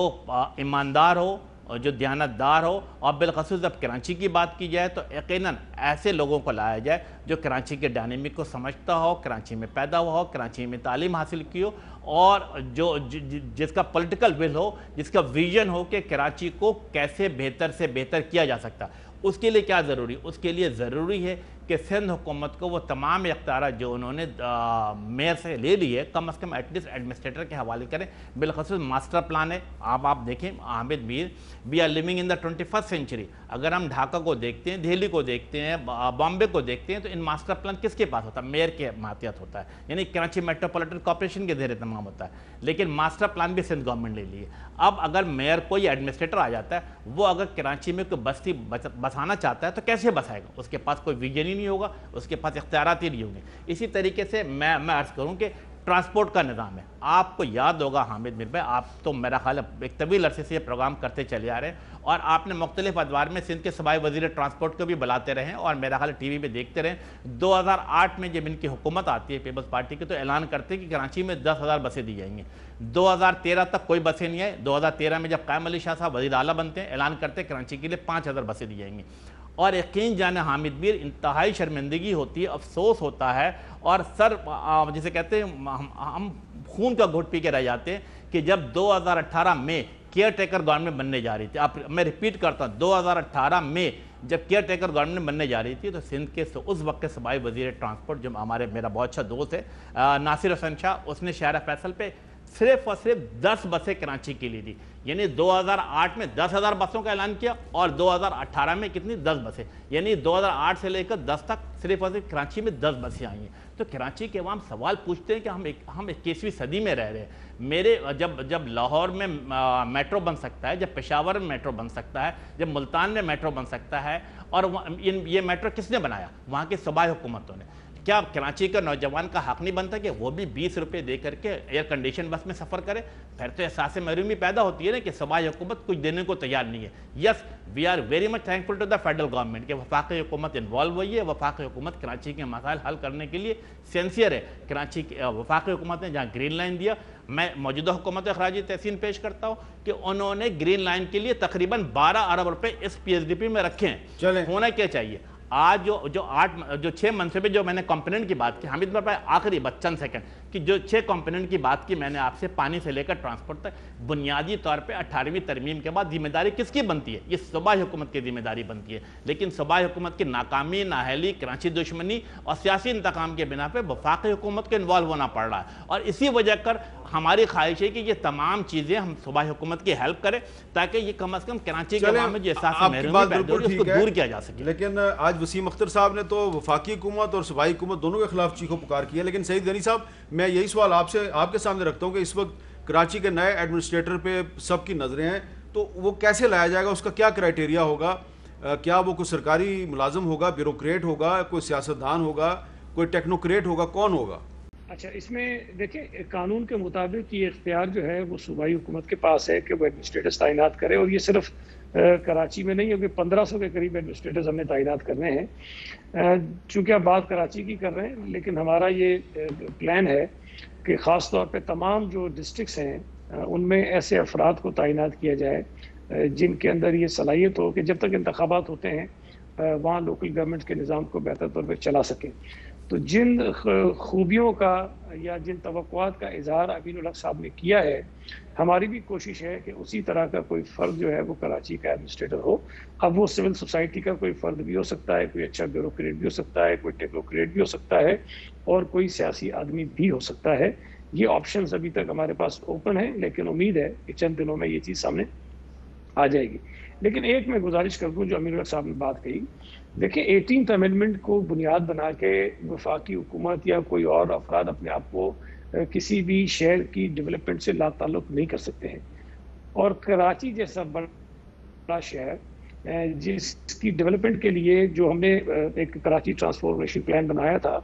ایماندار ہو, جو دیانتدار ہو، اور بالخصوص جب کراچی کی بات کی جائے تو یقیناً ایسے لوگوں کو لایا جائے جو کراچی کے ڈائنامک کو سمجھتا ہو، کراچی میں پیدا ہوا ہو، کراچی میں تعلیم حاصل کی ہو، اور جس کا پولیٹیکل ول ہو، جس کا ویژن ہو کہ کراچی کو کیسے بہتر سے بہتر کیا جا سکتا۔ اس کے لیے کیا ضروری؟ اس کے لیے ضروری ہے کہ سندھ حکومت کو وہ تمام اختیارات جو انہوں نے میئر سے لے لی ہے کم از کم ایٹ لیسٹ ایڈمنسٹریٹر کے حوالے کریں۔ بالخصوص ماسٹر پلان ہے، آپ دیکھیں Hamid Mir, we are living in the 21st century. اگر ہم ڈھاکہ کو دیکھتے ہیں، دہلی کو دیکھتے ہیں، بامبے کو دیکھتے ہیں، تو ان ماسٹر پلان کس کے پاس ہوتا ہے؟ میئر کے ماتحت ہوتا ہے، یعنی کراچی میٹروپولیٹن کارپوریشن کے زیر اہتمام ہوتا ہے، لیکن ماسٹر پلان بھی سندھ گورنمنٹ لے لیے۔ اب اگر میئر کو یا ایڈمنسٹریٹر آ جاتا ہے، وہ اگر کراچی میں کوئی بستی بسانا چاہتا ہے تو کیسے بسائے گا؟ اس کے پاس کوئی ویژن ہی نہیں ہوگا، اس کے پاس اختیارات ہی نہیں ہوں گے۔ اسی طریقے سے میں عرض کروں کہ ٹرانسپورٹ کا نظام ہے، آپ کو یاد ہوگا حامد میر بھائی، آپ تو میرا خیال ہے ایک طویل عرصے سے یہ پروگرام کرتے چلے آ رہے ہیں، اور آپ نے مختلف ادوار میں سندھ کے صوبائی وزیر ٹرانسپورٹ کو بھی بلاتے رہے ہیں، اور میرا خیال ٹی وی پہ دیکھتے رہے۔ 2008 میں جب ان کی حکومت آتی ہے پیپلز پارٹی کی، تو اعلان کرتے کہ کراچی میں 10,000 بسیں دی جائیں گی۔ 2013 تک کوئی بسیں نہیں آئے۔ 2013 میں جب قائم علی شاہ صاحب وزیر اعلیٰ بنتے ہیں، اعلان کرتے کراچی کے لیے 5,000 بسیں دی جائیں گی، اور یقین جانے حامد میر انتہائی شرمندگی ہوتی ہے، افسوس ہوتا ہے، اور جسے کہتے ہیں ہم خون کا گھٹ پی کے رہ جاتے ہیں کہ جب 2018 میں کیئر ٹیکر گورنمنٹ بننے جا رہی تھی، میں ریپیٹ کرتا ہوں، 2018 میں جب کیئر ٹیکر گورنمنٹ بننے جا رہی تھی، تو سندھ کے اس وقت کے صوبائی وزیر ٹرانسپورٹ جو میرا بہت اچھا دوست ہے ناصر حسن شاہ، اس نے شہر فیصل پہ صرف اور صرف 10 بسیں کراچی کے لیے دی، یعنی 2008 میں 10,000 بسوں کا اعلان کیا، اور 2018 میں کتنی؟ 10 بسیں، یعنی 2008 سے لے کر 10 تک صرف اور صرف کراچی میں 10 بسیں آئی ہیں۔ تو کراچی کے عوام سوال پوچھتے ہیں کہ ہم 21ویں صدی میں رہ رہے ہیں۔ جب لاہور میں میٹرو بن سکتا ہے، جب پشاور میں میٹرو بن سکتا ہے، جب ملتان میں میٹرو بن سکتا ہے، اور یہ میٹرو کس نے بنایا؟ وہاں کی صوبائی حکومتوں نے۔ کیا کراچی کا نوجوان کا حق نہیں بنتا کہ وہ بھی 20 روپے دے کر کے ایئر کنڈیشن بس میں سفر کرے؟ پھر تو احساس محرومی پیدا ہوتی ہے نا کہ صوبائی حکومت کچھ دینے کو تیار نہیں ہے۔ Yes, we are very much thankful to the federal government کہ وفاقی حکومت انوالو ہوئی ہے، وفاقی حکومت کراچی کے مسائل حل کرنے کے لیے سینسیئر ہے۔ کراچی کی وفاقی حکومت نے جہاں گرین لائن دیا، میں موجودہ حکومت کو خراج تحسین پیش کرتا ہوں کہ انہوں نے گرین لائن کے لیے تقریباً 12 ارب روپے اس PSDP میں رکھے ہیں۔ ہونا کیا چاہیے؟ آج جو 6 منصوبے جو میں نے کمپوننٹ کی بات کی، حامد بھائی آخری چند سیکنڈ، کہ جو 6 کمپوننٹ کی بات کی میں نے آپ سے، پانی سے لے کر ٹرانسپورٹ تک، بنیادی طور پہ 18ویں ترمیم کے بعد ذمہ داری کس کی بنتی ہے؟ یہ صوبائی حکومت کی ذمہ داری بنتی ہے، لیکن صوبائی حکومت کی ناکامی، نااہلی، کراچی دشمنی اور سیاسی انتقام کے بنا پہ وفاقی حکومت کو انوالو ہونا پڑ رہا ہے، اور اسی وجہ کر ہماری خواہش ہے کہ یہ تمام چیزیں ہم صوبائی حکومت کی ہیلپ کریں تاکہ یہ کم از کم کراچی کے عوام میں جو احساس محرومی پیدا ہو رہی ہے اس کو دور کیا جا سکے۔ لیکن آج وسیم اختر صاحب نے تو وفاقی حکومت اور صوبائی حکومت دونوں کے خلاف چیخو پکار کی ہے، لیکن سعید غنی صاحب میں یہی سوال آپ کے سامنے رکھتا ہوں کہ اس وقت کراچی کے نئے ایڈمنسٹریٹر پہ سب کی نظریں ہیں، تو وہ کیسے لایا جائے گا؟ اس کا کیا کرائیٹیریا ہوگا؟ کیا وہ کوئی سرکاری ملازم ہوگا، بیوروکریٹ ہوگا، کوئی سیاستدان ہوگا، کوئی ٹیکنوکریٹ ہوگا، کون ہوگا؟ اچھا، اس میں دیکھیں قانون کے مطابق یہ اختیار جو ہے وہ صوبائی حکومت کے پاس ہے کہ وہ ایڈمنسٹریٹرز تعینات کرے، اور یہ صرف کراچی میں نہیں ہے کہ 1500 کے قریب ایڈمنسٹریٹرز ہم نے تعینات کرنے ہیں۔ چونکہ آپ بات کراچی کی کر رہے ہیں، لیکن ہمارا یہ پلان ہے کہ خاص طور پہ تمام جو ڈسٹرکٹس ہیں ان میں ایسے افراد کو تعینات کیا جائے جن کے اندر یہ صلاحیت ہو کہ جب تک انتخابات ہوتے ہیں وہاں لوکل گورنمنٹ کے نظام کو بہتر طور پہ چلا سکیں۔ تو جن خوبیوں کا یا جن توقعات کا اظہار امین الحق صاحب نے کیا ہے، ہماری بھی کوشش ہے کہ اسی طرح کا کوئی فرد جو ہے وہ کراچی کا ایڈمنسٹریٹر ہو۔ اب وہ سول سوسائٹی کا کوئی فرد بھی ہو سکتا ہے، کوئی اچھا بیوروکریٹ بھی ہو سکتا ہے، کوئی ٹیکنوکریٹ بھی ہو سکتا ہے، اور کوئی سیاسی آدمی بھی ہو سکتا ہے۔ یہ آپشنز ابھی تک ہمارے پاس اوپن ہیں، لیکن امید ہے کہ چند دنوں میں یہ چیز سامنے آ جائے گی۔ لیکن ایک میں گزارش کر دوں جو امین الحق صاحب نے بات کہی، دیکھیں 18th امینڈمنٹ کو بنیاد بنا کے وفاقی حکومت یا کوئی اور افراد اپنے آپ کو کسی بھی شہر کی ڈیولپمنٹ سے لا تعلق نہیں کر سکتے ہیں، اور کراچی جیسا بڑا شہر جس کی ڈیولپمنٹ کے لیے جو ہم نے ایک کراچی ٹرانسفارمیشن پلان بنایا تھا،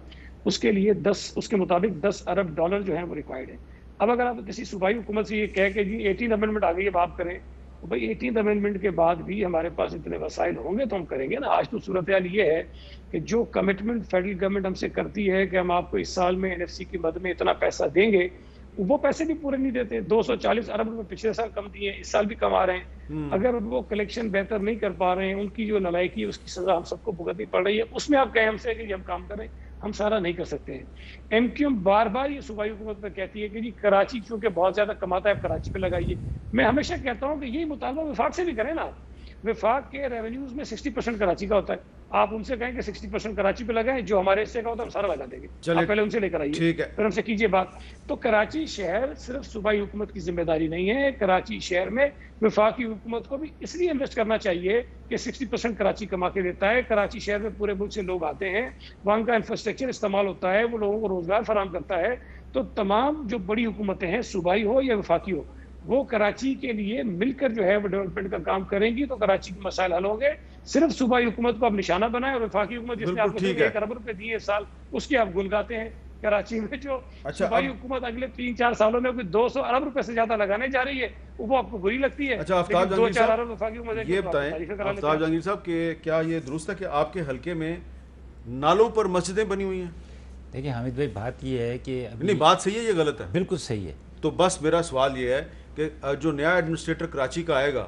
اس کے لیے اس کے مطابق $10 ارب جو ہیں وہ ریکوائرڈ ہیں۔ اب اگر آپ کسی صوبائی حکومت سے یہ کہہ کہ جی 18 امینڈمنٹ آ گئی اب آپ کریں، بھائی 18 امینڈمنٹ کے بعد بھی ہمارے پاس اتنے وسائل ہوں گے تو ہم کریں گے نا۔ آج تو صورتحال یہ ہے کہ جو کمٹمنٹ فیڈرل گورنمنٹ ہم سے کرتی ہے کہ ہم آپ کو اس سال میں NFC کی مد میں اتنا پیسہ دیں گے، وہ پیسے بھی پورے نہیں دیتے. 240 ارب روپے پچھلے سال کم دیے, اس سال بھی کما رہے ہیں. اگر وہ کلیکشن بہتر نہیں کر پا رہے ہیں, ان کی جو نالائکی ہے اس کی سزا ہم سب کو بھگتنی پڑ رہی ہے. اس میں آپ کہیں ہم سے کہ یہ ہم کام کریں, ہم سارا نہیں کر سکتے ہیں. ایم کیو ایم بار بار یہ صوبائی حکومت پہ کہتی ہے کہ جی کراچی چونکہ بہت زیادہ کماتا ہے, کراچی پہ لگائیے. میں ہمیشہ کہتا ہوں کہ یہی مطالبہ وفاق سے بھی کریں نا. وفاق کے ریونیوز میں 60% کراچی کا ہوتا ہے, آپ ان سے کہیں کہ 60% کراچی پہ لگائیں, جو ہمارے حصے کا ہوتا ہے ہم سارا لگا دیں گے. آپ پہلے ان سے لے کر آئیے, پھر ہم سے کیجیے بات. تو کراچی شہر صرف صوبائی حکومت کی ذمہ داری نہیں ہے. کراچی شہر میں وفاقی حکومت کو بھی اس لیے انویسٹ کرنا چاہیے کہ 60% کراچی کما کے دیتا ہے. کراچی شہر میں پورے ملک سے لوگ آتے ہیں, وہاں کا انفراسٹرکچر استعمال ہوتا ہے, وہ لوگوں کو روزگار فراہم کرتا ہے. تو تمام جو بڑی حکومتیں ہیں, صوبائی ہو یا وفاقی ہو, وہ کراچی کے لیے مل کر جو ہے وہ ڈیولپمنٹ کا کام کریں گی تو کراچی کے مسائل حل ہوں گے. صرف صوبائی حکومت کو آپ نشانہ بنائیں, اور وفاقی حکومت جس نے آپ کو 1 ارب روپے دیے اس سال, اس کی آپ گن گاتے ہیں. کراچی میں جو صوبائی حکومت اگلے 3-4 سالوں میں کوئی 200 ارب روپے سے زیادہ لگانے جا رہی ہے, وہ آپ کو بری لگتی ہے. اچھا آفتاب جہانگیر صاحب, یہ بتائیں آفتاب جہانگیر صاحب کہ کیا یہ درست ہے کہ آپ کے حلقے میں نالوں پر مسجدیں بنی ہوئی ہیں؟ دیکھیں حامد بھائی, بات یہ ہے کہ نہیں, بات صحیح ہے, یہ غلط ہے؟ بالکل صحیح ہے. تو بس میرا سوال یہ ہے کہ جو نیا ایڈمنسٹریٹر کراچی کا آئے گا,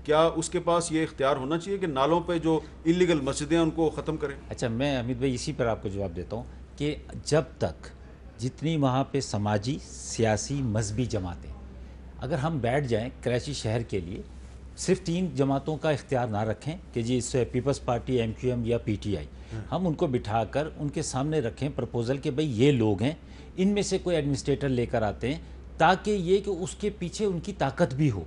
کیا اس کے پاس یہ اختیار ہونا چاہیے کہ نالوں پہ جو انلیگل مسجدیں ہیں ان کو ختم کریں؟ اچھا, میں حمید بھائی اسی پر آپ کو جواب دیتا ہوں کہ جب تک جتنی وہاں پہ سماجی, سیاسی, مذہبی جماعتیں, اگر ہم بیٹھ جائیں کراچی شہر کے لیے, صرف 3 جماعتوں کا اختیار نہ رکھیں کہ جی اس سے Peoples Party, M Q M یا پی ٹی آئی, ہم ان کو بٹھا کر ان کے سامنے رکھیں پرپوزل کہ بھئی یہ لوگ ہیں, ان میں سے کوئی ایڈمنسٹریٹر لے کر آتے ہیں, تاکہ یہ کہ اس کے پیچھے ان کی طاقت بھی ہو,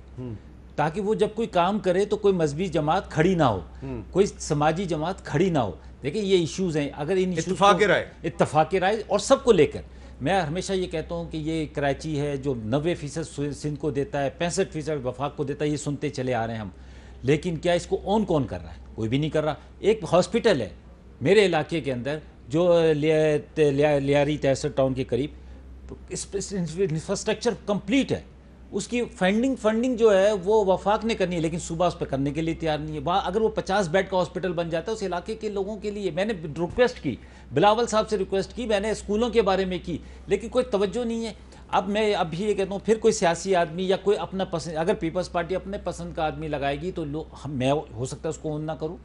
تاکہ وہ جب کوئی کام کرے تو کوئی مذہبی جماعت کھڑی نہ ہو, کوئی سماجی جماعت کھڑی نہ ہو. دیکھیں یہ ایشوز ہیں, اگر ان اتفاق رائے اور سب کو لے کر, میں ہمیشہ یہ کہتا ہوں کہ یہ کراچی ہے جو 90% سندھ کو دیتا ہے, 65% وفاق کو دیتا ہے, یہ سنتے چلے آ رہے ہیں ہم, لیکن کیا اس کو اون کون کر رہا ہے؟ کوئی بھی نہیں کر رہا. ایک ہاسپٹل ہے میرے علاقے کے اندر جو لیاری تحصیل ٹاؤن کے قریب, انفراسٹرکچر کمپلیٹ ہے, اس کی فنڈنگ جو ہے وہ وفاق نے کرنی ہے, لیکن صوبہ اس پہ کرنے کے لیے تیار نہیں ہے. وہاں اگر وہ 50 بیڈ کا ہاسپٹل بن جاتا ہے اس علاقے کے لوگوں کے لیے, میں نے ریکویسٹ کی, بلاول صاحب سے ریکویسٹ کی, میں نے اسکولوں کے بارے میں کی, لیکن کوئی توجہ نہیں ہے. اب میں اب بھی یہ کہتا ہوں, پھر کوئی سیاسی آدمی یا کوئی اپنا پسند, اگر پیپلز پارٹی اپنے پسند کا آدمی لگائے گی تو میں ہو سکتا ہے اس کو اون نہ کروں,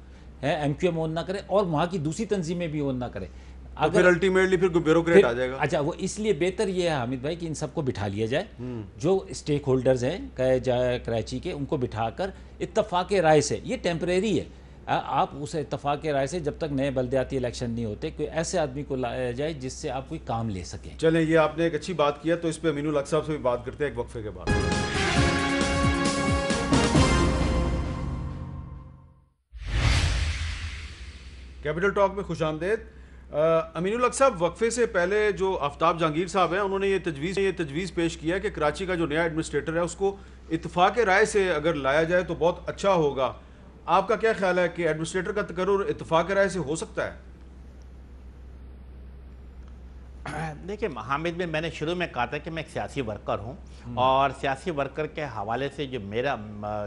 ایم کیو ایم اون نہ کرے, اور وہاں کی دوسری تنظیمیں بھی اون نہ کرے. اگر الٹیمیٹلی پھر کوئی بیوروکریٹ آ جائے گا. اچھا, وہ اس لیے بہتر یہ ہے حامد بھائی کہ ان سب کو بٹھا لیا جائے, جو اسٹیک ہولڈرز ہیں کراچی کے, ان کو بٹھا کر اتفاق رائے سے, یہ ٹیمپریری ہے, آپ اس اتفاق رائے سے جب تک نئے بلدیاتی الیکشن نہیں ہوتے, کوئی ایسے آدمی کو لایا جائے جس سے آپ کوئی کام لے سکیں. چلیں, یہ آپ نے ایک اچھی بات کیا, تو اس پہ امین الحق صاحب سے بھی بات کرتے ہیں ایک وقفے کے بعد. کیپٹل ٹاک میں خوش آمدید. امین الحق صاحب, وقفے سے پہلے جو آفتاب جہانگیر صاحب ہیں انہوں نے یہ تجویز پیش کیا کہ کراچی کا جو نیا ایڈمنسٹریٹر ہے اس کو اتفاق رائے سے اگر لایا جائے تو بہت اچھا ہوگا. آپ کا کیا خیال ہے کہ ایڈمنسٹریٹر کا تقرر اتفاق رائے سے ہو سکتا ہے؟ دیکھیں حامد میں نے شروع میں کہا تھا کہ میں ایک سیاسی ورکر ہوں, اور سیاسی ورکر کے حوالے سے جو میرا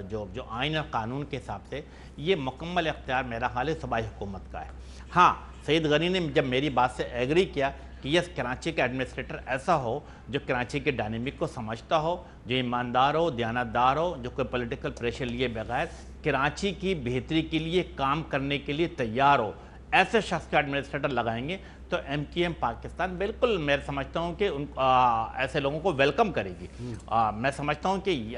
جو آئین اور قانون کے حساب سے یہ مکمل اختیار میرا خیال ہے صوبائی حکومت کا ہے. ہاں, سعید غنی نے جب میری بات سے ایگری کیا کہ یس کراچی کا ایڈمنسٹریٹر ایسا ہو جو کراچی کے ڈائنامک کو سمجھتا ہو, جو ایماندار ہو, دیانتدار ہو, جو کوئی پولیٹیکل پریشر لیے بغیر کراچی کی بہتری کے لیے کام کرنے کے لیے تیار ہو, ایسے شخص کا ایڈمنسٹریٹر لگائیں گے تو ایم کیو ایم پاکستان بالکل میں سمجھتا ہوں کہ ایسے لوگوں کو ویلکم کرے گی. میں سمجھتا ہوں کہ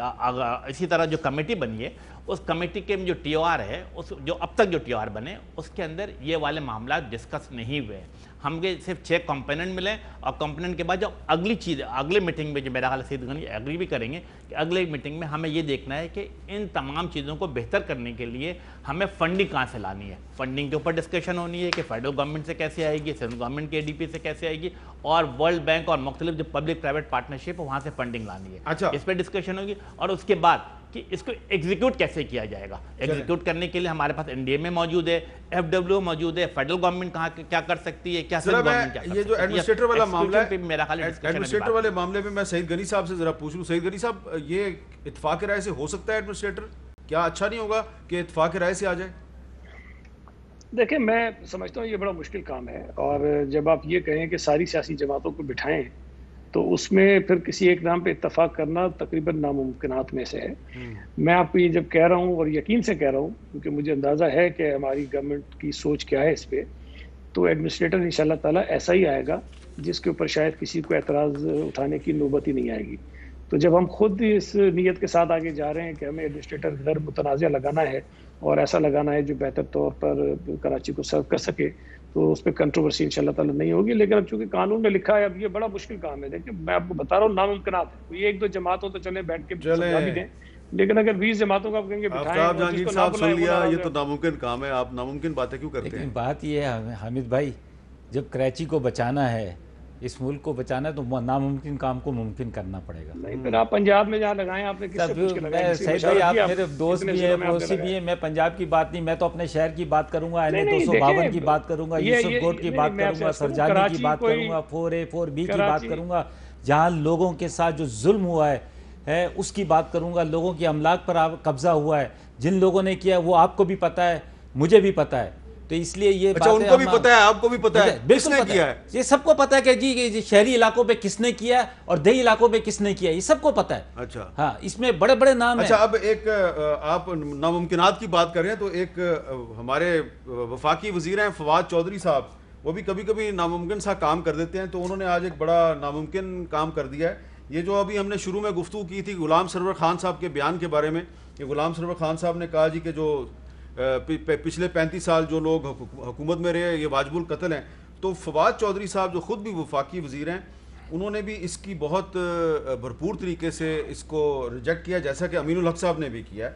اسی طرح جو کمیٹی بنی ہے اس کمیٹی کے جو ٹی او آر ہے, جو اب تک جو ٹی او آر بنے اس کے اندر یہ والے معاملات ڈسکس نہیں ہوئے. ہم کے صرف 6 کمپوننٹ ملیں, اور کمپوننٹ کے بعد جو اگلی میٹنگ میں جو میرا خیال سعید غنی ایگری بھی کریں گے کہ اگلے میٹنگ میں ہمیں یہ دیکھنا ہے کہ ان تمام چیزوں کو بہتر کرنے کے لیے ہمیں فنڈنگ کہاں سے لانی ہے. فنڈنگ کے اوپر ڈسکشن ہونی ہے کہ فیڈرل گورنمنٹ سے کیسے آئے گی, سینٹرل گورنمنٹ کے اے ڈی پی سے کیسے آئے گی, اور ورلڈ بینک اور مختلف جو پبلک پرائیویٹ پارٹنرشپ ہے وہاں سے فنڈنگ لانی ہے. اس پہ ڈسکشن ہوگی, اور اس کے بعد کہ اس کو ایگزیکیوٹ کیسے کیا جائے گا. ایگزیکیوٹ کرنے کے لیے ہمارے پاس این ڈی ایم اے موجود ہے, ایف ڈبلیو موجود ہے, فیڈرل گورنمنٹ کہاں کیا کر سکتی ہے, کیا سینٹرل گورنمنٹ کیا کر سکتی ہے. یہ جو ایڈمنسٹریٹر والا معاملہ ہے, ایڈمنسٹریٹر والے معاملے میں سعید غنی صاحب سے ذرا پوچھ لوں. سعید غنی صاحب, یہ اتفاق رائے سے ہو سکتا ہے ایڈمنسٹریٹر؟ کیا اچھا نہیں ہوگا کہ اتفاق رائے سے آ جائے؟ دیکھیں, میں سمجھتا ہوں یہ بڑا مشکل کام ہے, اور جب آپ یہ کہیں کہ ساری سیاسی جماعتوں کو بٹھائیں تو اس میں پھر کسی ایک نام پہ اتفاق کرنا تقریباً ناممکنات میں سے ہے۔ میں آپ کو یہ جب کہہ رہا ہوں اور یقین سے کہہ رہا ہوں کیونکہ مجھے اندازہ ہے کہ ہماری گورنمنٹ کی سوچ کیا ہے اس پہ، تو ایڈمنسٹریٹر انشاءاللہ تعالیٰ ایسا ہی آئے گا جس کے اوپر شاید کسی کو اعتراض اٹھانے کی نوبت ہی نہیں آئے گی۔ تو جب ہم خود اس نیت کے ساتھ آگے جا رہے ہیں کہ ہمیں ایڈمنسٹریٹر غیر متنازع لگانا ہے اور ایسا لگانا ہے جو بہتر طور پر کراچی کو سرو کر سکے، تو اس پہ کنٹروورسی انشاءاللہ تعالیٰ نہیں ہوگی۔ لیکن اب چونکہ قانون میں لکھا ہے، اب یہ بڑا مشکل کام ہے۔ دیکھیں میں آپ کو بتا رہا ہوں ناممکنات ہے، یہ ایک دو جماعت ہو تو چلیں بیٹھ کے سمجھا بھی دیں، لیکن اگر 20 جماعتوں کا آپ کہیں گے بٹھائیں، آفتاب جہانگیر صاحب سن لیا، یہ تو ناممکن کام ہے، آپ ناممکن باتیں کیوں کرتے ہیں؟ لیکن بات یہ ہے حامد بھائی، جب کراچی کو بچانا ہے، اس ملک کو بچانا ہے، تو ناممکن کام کو ممکن کرنا پڑے گا۔ نہیں پھر آپ پنجاب میں جہاں لگائیں، آپ نے کس سے پوچھ کے لگائیں؟ سعید بھائی آپ میرے دوست بھی ہیں، پڑوسی بھی ہیں، میں پنجاب کی بات نہیں، میں تو اپنے شہر کی بات کروں گا، NA-252 کی بات کروں گا، یوسف گوٹ کی بات کروں گا، سرجانی کی بات کروں گا، 4A 4B کی بات کروں گا، جہاں لوگوں کے ساتھ جو ظلم ہوا ہے اس کی بات کروں گا، لوگوں کی املاک پر قبضہ ہوا ہے، جن لوگوں نے کیا وہ آپ کو بھی پتہ ہے، مجھے بھی پتہ ہے، تو اس لیے یہ اچھا ان کو بھی پتہ ہے، آپ کو بھی پتہ ہے کس نے کیا ہے؟ یہ سب کو پتہ ہے کہ جی شہری علاقوں پہ کس نے کیا اور دیہی علاقوں پہ کس نے کیا، یہ سب کو پتہ ہے۔ اچھا ہاں اس میں بڑے بڑے نام ہیں۔ اچھا اب ایک آپ ناممکنات کی بات کر رہے ہیں، تو ایک ہمارے وفاقی وزیر ہیں فواد چودھری صاحب، وہ بھی کبھی کبھی ناممکن سا کام کر دیتے ہیں، تو انہوں نے آج ایک بڑا ناممکن کام کر دیا ہے۔ یہ جو ابھی ہم نے شروع میں گفتگو کی تھی غلام سرور خان صاحب کے بیان کے بارے میں، کہ غلام سرور خان صاحب نے کہا جی کہ جو پچھلے 35 سال جو لوگ حکومت میں رہے یہ واجب القتل ہیں، تو فواد چودھری صاحب جو خود بھی وفاقی وزیر ہیں، انہوں نے بھی اس کی بہت بھرپور طریقے سے اس کو ریجیکٹ کیا، جیسا کہ امین الحق صاحب نے بھی کیا ہے۔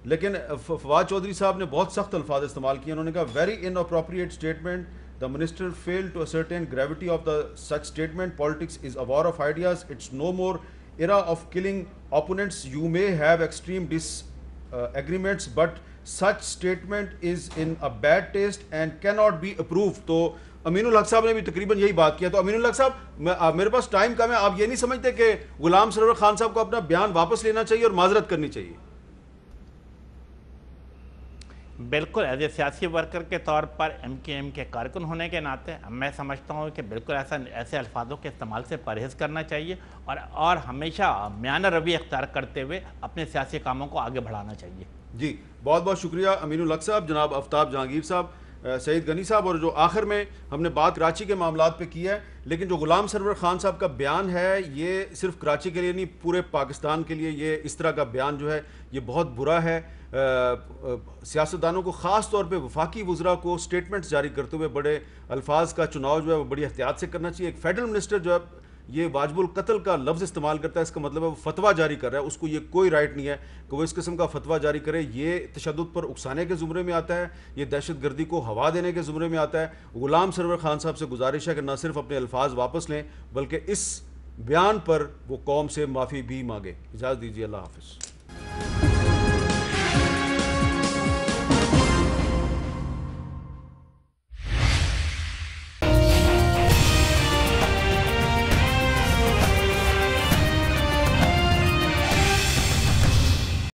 لیکن فواد چودھری صاحب نے بہت سخت الفاظ استعمال کیے، انہوں نے کہا very in appropriate statement, the minister failed to ascertain gravity of the such statement. Politics is a war of ideas, it's no more era of killing opponents. You may have extreme disagreements, but such statement is in a bad taste and cannot be approved. تو امین الحق صاحب نے بھی تقریباً یہی بات کیا۔ تو امین الحق صاحب میرے پاس ٹائم کم ہے، آپ یہ نہیں سمجھتے کہ غلام سرور خان صاحب کو اپنا بیان واپس لینا چاہیے اور معذرت کرنی چاہیے؟ بالکل ایز اے سیاسی ورکر کے طور پر MKM کے کارکن ہونے کے ناطے میں سمجھتا ہوں کہ بالکل ایسے الفاظوں کے استعمال سے پرہیز کرنا چاہیے اور ہمیشہ میانہ روی اختیار کرتے ہوئے اپنے سیاسی کاموں کو آگے بڑھانا چاہیے۔ جی بہت بہت شکریہ امین الحق صاحب، جناب آفتاب جہانگیر صاحب، سعید غنی صاحب، اور جو آخر میں ہم نے بات کراچی کے معاملات پہ کی ہے، لیکن جو غلام سرور خان صاحب کا بیان ہے یہ صرف کراچی کے لیے نہیں پورے پاکستان کے لیے یہ اس طرح کا بیان جو ہے یہ بہت برا ہے۔ سیاستدانوں کو خاص طور پہ وفاقی وزراء کو سٹیٹمنٹس جاری کرتے ہوئے بڑے الفاظ کا چناؤ جو ہے وہ بڑی احتیاط سے کرنا چاہیے۔ ایک فیڈرل منسٹر جو ہے یہ واجب القتل کا لفظ استعمال کرتا ہے، اس کا مطلب ہے وہ فتویٰ جاری کر رہا ہے، اس کو یہ کوئی رائٹ نہیں ہے کہ وہ اس قسم کا فتویٰ جاری کرے۔ یہ تشدد پر اکسانے کے زمرے میں آتا ہے، یہ دہشت گردی کو ہوا دینے کے زمرے میں آتا ہے۔ غلام سرور خان صاحب سے گزارش ہے کہ نہ صرف اپنے الفاظ واپس لیں بلکہ اس بیان پر وہ قوم سے معافی بھی مانگے۔ اجازت دیجیے، اللہ حافظ۔